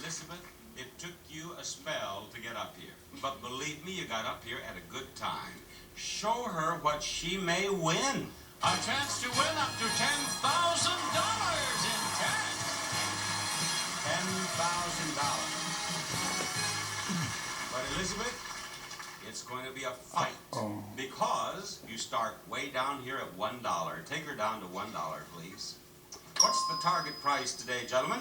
Elizabeth, it took you a spell to get up here. But believe me, you got up here at a good time. Show her what she may win. A chance to win up to $10,000 in cash. $10,000. But Elizabeth, it's going to be a fight. Because you start way down here at $1. Take her down to $1, please. What's the target price today, gentlemen?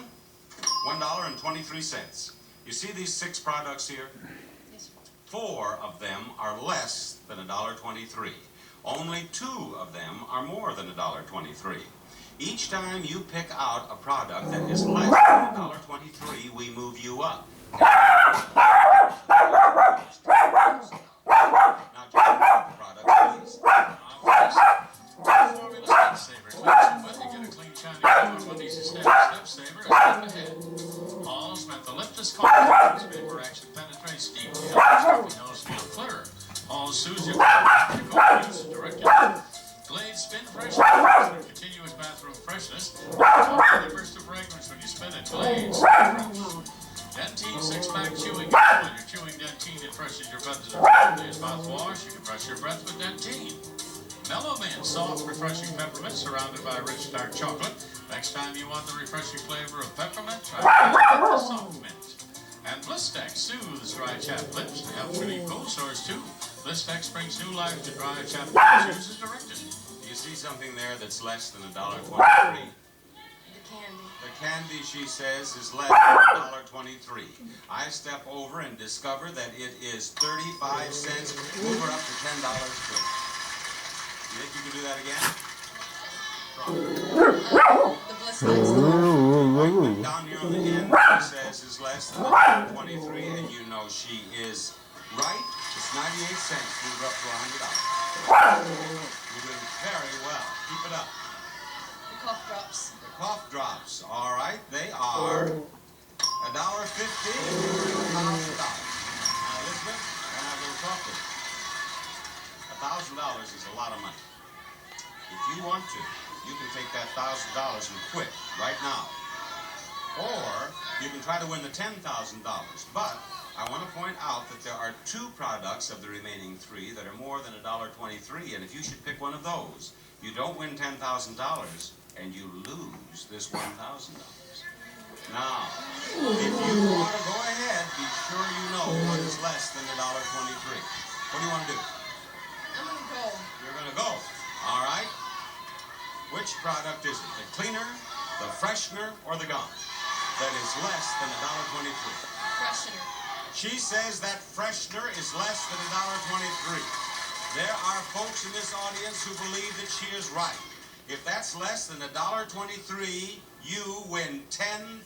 $1.23. You see these 6 products here? Yes, sir. 4 of them are less than $1.23. Only 2 of them are more than $1.23. Each time you pick out a product that is less than $1.23, we move you up. Now, John, the product, please. Get a clean, shiny color, one easy step saver, and step ahead. All's mentholyptus coffee, paper action penetrates deeply, helps nose feel clearer. All soothes your use directly. Glade Spin Fresh, continuous bathroom freshness. A burst of fragrance when you spin it. Glade Spin Fresh. Dentine 6-pack chewing. When you're chewing Dentine, it freshens your breath as a mouthwash. You can brush your breath with Dentine. Mellow Mint, soft, refreshing peppermint surrounded by rich dark chocolate. Next time you want the refreshing flavor of peppermint, try soft mint. And Blistex soothes dry chapped lips and helps relieve cold sores too. Blistex brings new life to dry chapped lips. Use as directed. Do you see something there that's less than $1.23? The candy. The candy, she says, is less than $1.23. I step over and discover that it is 35 cents. Move her up to $10, please. You think you can do that again? The Blistex. Right down here on the end, she says, is less than $1.23, and you know she is right. It's 98 cents. Move her up to $100. You're doing very well. Keep it up. The cough drops. The cough drops. All right, they are $1.50 to $1,000. Now, Elizabeth, can I go talk to you? $1,000 is a lot of money. If you want to, you can take that $1,000 and quit right now. Or you can try to win the $10,000. But I want to point out that there are 2 products of the remaining 3 that are more than $1.23. And if you should pick one of those, you don't win $10,000 and you lose this $1,000. Now, if you want to go ahead, be sure you know what is less than $1.23. What do you want to do? I'm going to go. You're going to go. All right. Which product is it? The cleaner, the freshener, or the gum that is less than $1.23? Freshener. She says that freshener is less than $1.23. There are folks in this audience who believe that she is right. If that's less than $1.23, you win $10,000.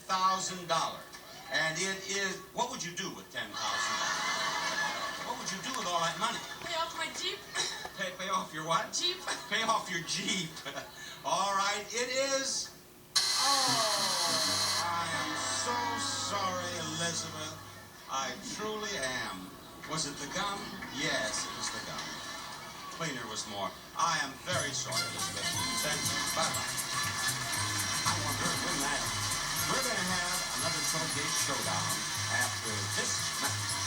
And it is, what would you do with $10,000? What would you do with all that money? Pay off my Jeep. Pay off your what? Jeep. Pay off your Jeep. All right, it is. Oh. I am so sorry, Elizabeth. I truly am. Was it the gum? Yes, it was the gum. Cleaner was more. I am very sorry, Elizabeth. Thank you. Bye-bye. I want her to win that. We're going to have another showcase showdown after this match.